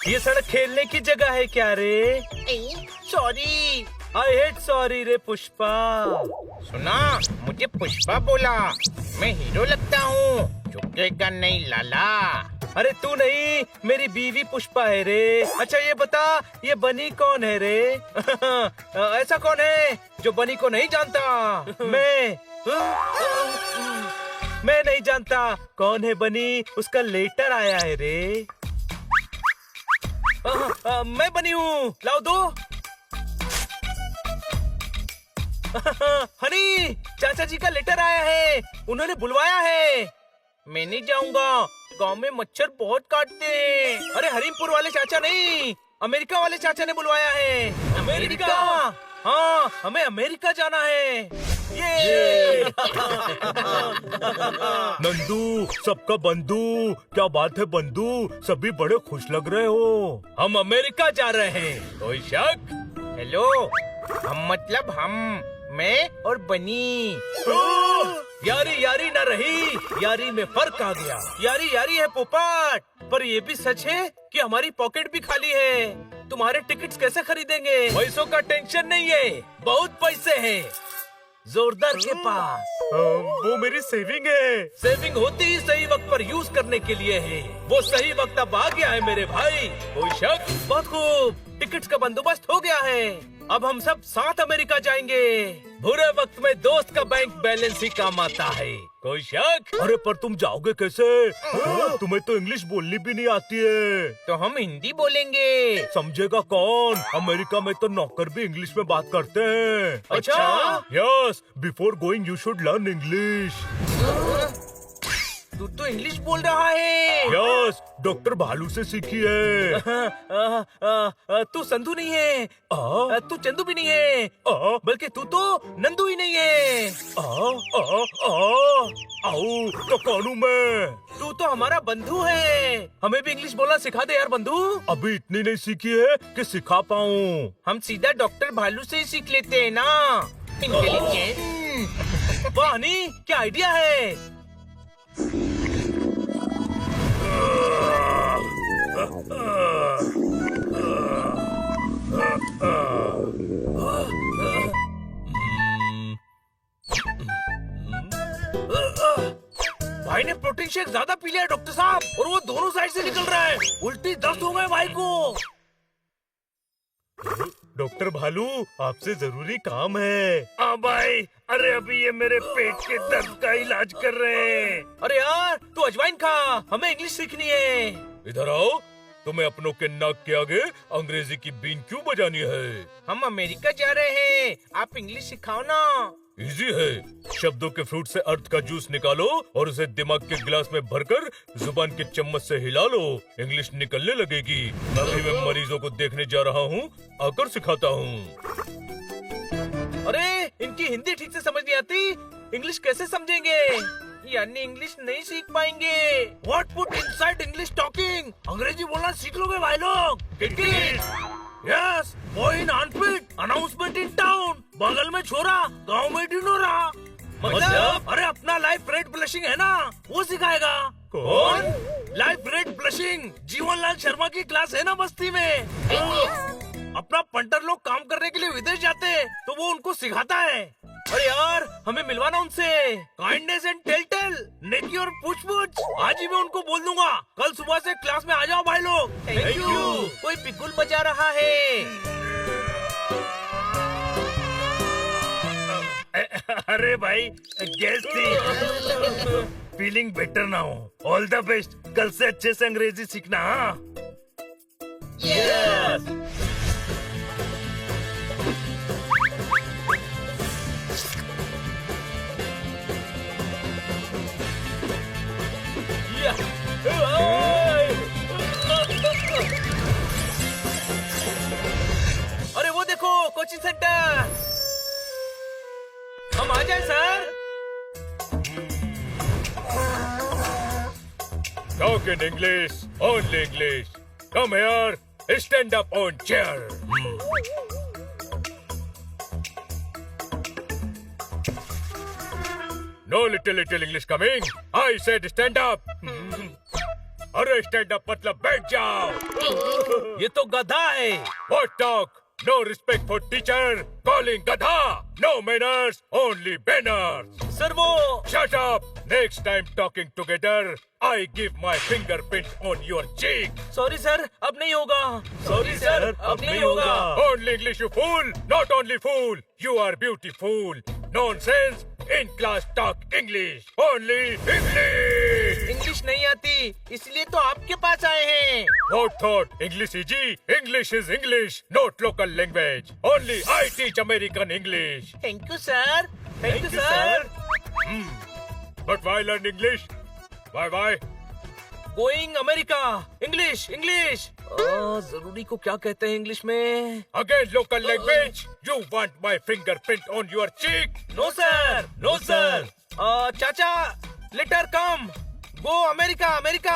ये सड़क खेलने की जगह है क्या रे? सॉरी। आई हेट सॉरी रे पुष्पा। सुना, मुझे पुष्पा बोला। मैं हीरो लगता हूँ, झुकेगा नहीं लाला। अरे तू नहीं, मेरी बीवी पुष्पा है रे। अच्छा ये बता, ये बनी कौन है रे? ऐसा कौन है जो बनी को नहीं जानता? मैं नहीं जानता कौन है बनी। उसका लेटर आया है रे। मैं बनी हूँ, लाओ दो। हनी, चाचा जी का लेटर आया है, उन्होंने बुलवाया है। मैं नहीं जाऊंगा, गांव में मच्छर बहुत काटते हैं। अरे हरीमपुर वाले चाचा नहीं, अमेरिका वाले चाचा ने बुलवाया है। अमेरिका? हाँ, हमें अमेरिका जाना है। ये नंदू, सबका बंधु, क्या बात है बंधु? सभी बड़े खुश लग रहे हो। हम अमेरिका जा रहे हैं, कोई शक? हेलो, हम मतलब हम, मैं और बनी। यारी यारी न रही, यारी में फर्क आ गया। यारी यारी है पोपट, पर ये भी सच है कि हमारी पॉकेट भी खाली है। तुम्हारे टिकट्स कैसे खरीदेंगे? पैसों का टेंशन नहीं है, बहुत पैसे हैं जोरदार के पास। वो मेरी सेविंग है। सेविंग होती ही सही वक्त पर यूज करने के लिए है। वो सही वक्त अब आ गया है मेरे भाई, कोई शक? बहुत खूब, टिकट्स का बंदोबस्त हो गया है। अब हम सब साथ अमेरिका जाएंगे। बुरे वक्त में दोस्त का बैंक बैलेंस ही काम आता है, कोई शक? अरे पर तुम जाओगे कैसे? तुम्हें तो इंग्लिश बोलनी भी नहीं आती है। तो हम हिंदी बोलेंगे। समझेगा कौन? अमेरिका में तो नौकर भी इंग्लिश में बात करते हैं। अच्छा? Yes, before going you should learn English. तू तो इंग्लिश बोल रहा है। यस, डॉक्टर भालू से सीखी है। तू संधू नहीं है, तू चंदू भी नहीं है, बल्कि तू तो नंदू ही नहीं है। आओ, तो कौन हूँ मैं? तू तो हमारा बंधु है। हमें भी इंग्लिश बोलना सिखा दे यार बंधु। अभी इतनी नहीं सीखी है कि सिखा पाऊँ। हम सीधा डॉक्टर भालू से ही सीख लेते हैं ना। इंटेलिजेंट। वाह हनी, क्या आइडिया है। भाई ने प्रोटीन शेक ज्यादा पी लिया है डॉक्टर साहब, और वो दोनों साइड से निकल रहा है। उल्टी दस्त हो गए भाई को। डॉक्टर भालू, आपसे जरूरी काम है। हाँ भाई, अरे अभी ये मेरे पेट के दर्द का इलाज कर रहे हैं। अरे यार, तू अजवाइन खा, हमें इंग्लिश सीखनी है। इधर आओ, तुम्हें अपनों के नाक के आगे अंग्रेजी की बीन क्यों बजानी है? हम अमेरिका जा रहे हैं, आप इंग्लिश सिखाओ ना। इजी है, शब्दों के फ्रूट से अर्थ का जूस निकालो और उसे दिमाग के गिलास में भरकर जुबान के चम्मच से हिला लो, इंग्लिश निकलने लगेगी। अभी मैं मरीजों को देखने जा रहा हूँ, आकर सिखाता हूँ। अरे इनकी हिंदी ठीक से समझ नहीं आती, इंग्लिश कैसे समझेंगे? यानी इंग्लिश नहीं सीख पाएंगे। What put inside English talking? अंग्रेजी बोलना सीख लोगे भाई लोग। Yes, boy in armpit, announcement in town. बगल में छोरा, गांव में ढिंढोरा। मतलब? अरे अपना लाइफ रेड ब्लशिंग है ना, वो सिखाएगा। कौन? Life red blushing, Jeevanlal Sharma की क्लास है ना बस्ती में। अपना पंटर लोग काम करने के लिए विदेश जाते हैं, तो वो उनको सिखाता है। अरे यार, हमें मिलवाना उनसे। काइंडनेस एंड टेल, नेकी और पूछ। आज ही मैं उनको बोल दूंगा, कल सुबह से क्लास में आ जाओ भाई लोग। Thank you. कोई पिकुल बजा रहा है। अरे भाई, गेस्ट थी। फीलिंग बेटर ना हो। ऑल द बेस्ट, कल से अच्छे से अंग्रेजी सीखना। हाँ? यस। अरे वो देखो, कोचिंग सेंटर। हम आ जाए sir. Talk in English, only English. Come here, stand up on chair. No little English coming. I said stand up. अरे stand up मतलब बैठ जाओ. ये तो गधा है. What talk? No respect for teacher. Calling gadha. No manners. Only banners. Sir वो Shut up. Next time talking together, I give my fingerprint on your cheek. Sorry sir, अब नहीं होगा. सॉरी सर, अब नहीं होगा. Only English, you fool. Not only fool. You are beautiful. Nonsense. In class talk English. Only English. English नहीं आती, इसलिए तो आपके पास आए हैं. What thought? English easy? English is English, not local language. Only I teach American English. Thank you sir. Thank you sir. But why learn English? Why? Going America. English English. जरूरी को क्या कहते हैं इंग्लिश में? Again local language? You want my fingerprint on your cheek? No sir, no sir. चाचा, letter come. Go America, America.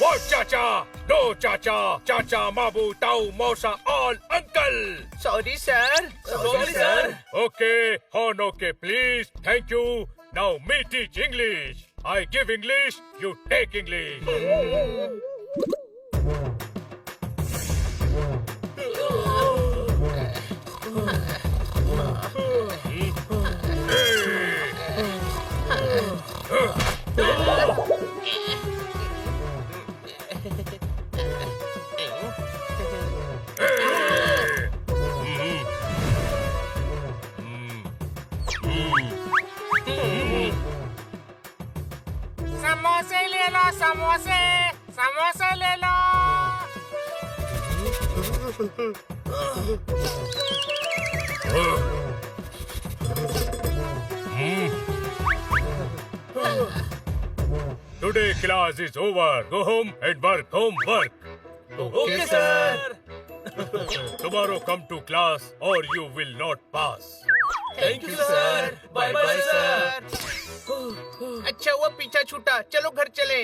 What chacha? No chacha. Chacha, mabu, tau, mausa, all uncle. Sorry sir. Sorry sir. Okay, on okay, please. Thank you. Now me teach English. I give English, you take English. समोसे ले लो, समोसे. समोसे ले लो. Today class is over. Go home and work homework. Okay sir. Tomorrow come to class or you will not pass. Thank you sir. Bye bye sir. अच्छा हुआ पीछा छूटा. चलो घर चले.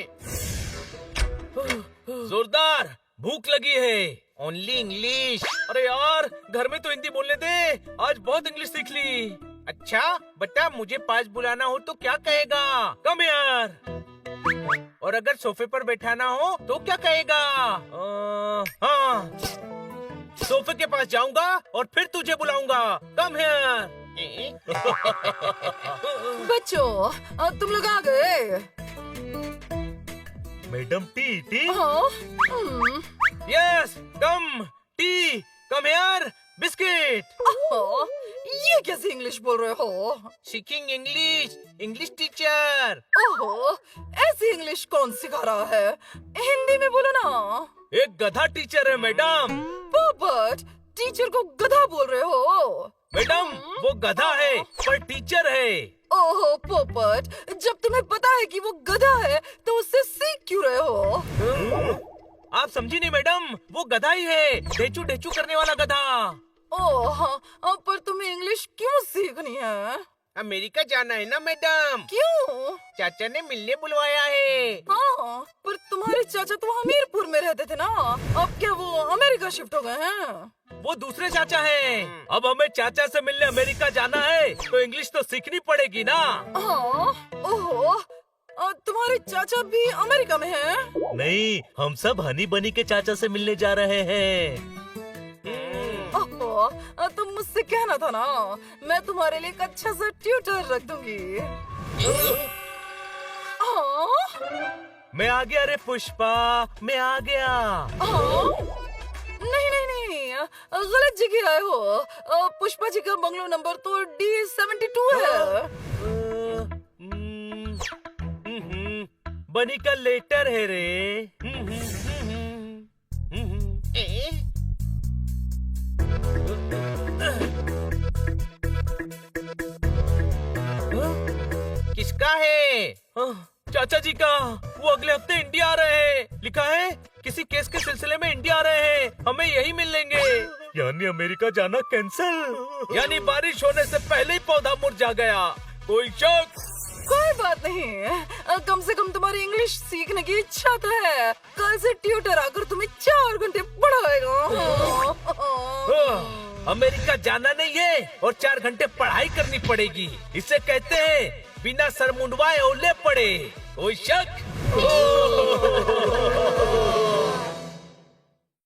जोरदार भूख लगी है. Only English. अरे यार, घर में तो हिंदी बोलने दे. आज बहुत इंग्लिश सीख ली. अच्छा बता, मुझे पास बुलाना हो तो क्या कहेगा? कम यार. और अगर सोफे पर बैठाना हो तो क्या कहेगा? हाँ, सोफे के पास जाऊंगा और फिर तुझे बुलाऊंगा. Come here. बच्चों, तुम लोग आ गए. Madam tea. हाँ? Yes, come. Tea. Come here. Biscuit. ओहो, ये कैसे इंग्लिश बोल रहे हो? सीखिंग इंग्लिश. English teacher. ओहो, ऐसी इंग्लिश कौन सिखा रहा है? हिंदी में बोलो ना. एक गधा टीचर है मैडम. पोपट, टीचर को गधा बोल रहे हो? मैडम, वो गधा है पर टीचर है. ओहो पोपट, जब तुम्हें पता है कि वो गधा है तो उससे सीख क्यों रहे हो? आप समझी नहीं मैडम, वो गधा ही है. ढेचू ढेचू करने वाला गधा. ओह, पर तुम्हें इंग्लिश क्यों सीखनी है? अमेरिका जाना है ना मैडम. क्यों? चाचा ने मिलने बुलवाया है. हाँ, पर तुम्हारे चाचा तो हमीरपुर में रहते थे ना. अब क्या वो अमेरिका शिफ्ट हो गए हैं? वो दूसरे चाचा हैं. अब हमें चाचा से मिलने अमेरिका जाना है तो इंग्लिश तो सीखनी पड़ेगी ना. हाँ, ओहो, तुम्हारे चाचा भी अमेरिका में हैं? नहीं, हम सब हनी बनी के चाचा से मिलने जा रहे हैं. ओहो, तुम मुझसे कहना था ना, मैं तुम्हारे लिए एक अच्छा सा ट्यूटर रख दूंगी. हाँ? मैं आ गया रे पुष्पा, मैं आ गया. हाँ? नहीं, गलत जगह आए हो. पुष्पा जी का बंगलो नंबर तो D72 है. बनी का लेटर है रे. किसका है? चाचा जी का. वो अगले हफ्ते इंडिया आ रहे हैं. लिखा है किसी केस के सिलसिले में इंडिया आ रहे हैं. हमें यही मिल लेंगे. यानी अमेरिका जाना कैंसल. यानी बारिश होने से पहले ही पौधा मुरझा गया. कोई शक? कोई बात नहीं, कम से कम तुम्हारी इंग्लिश सीखने की इच्छा तो है। कल से ट्यूटर आकर तुम्हें 4 घंटे पढ़ाएगा। अमेरिका जाना नहीं है और 4 घंटे पढ़ाई करनी पड़ेगी। इसे कहते हैं बिना सर मुंडवाए ओले पड़े। कोई शक?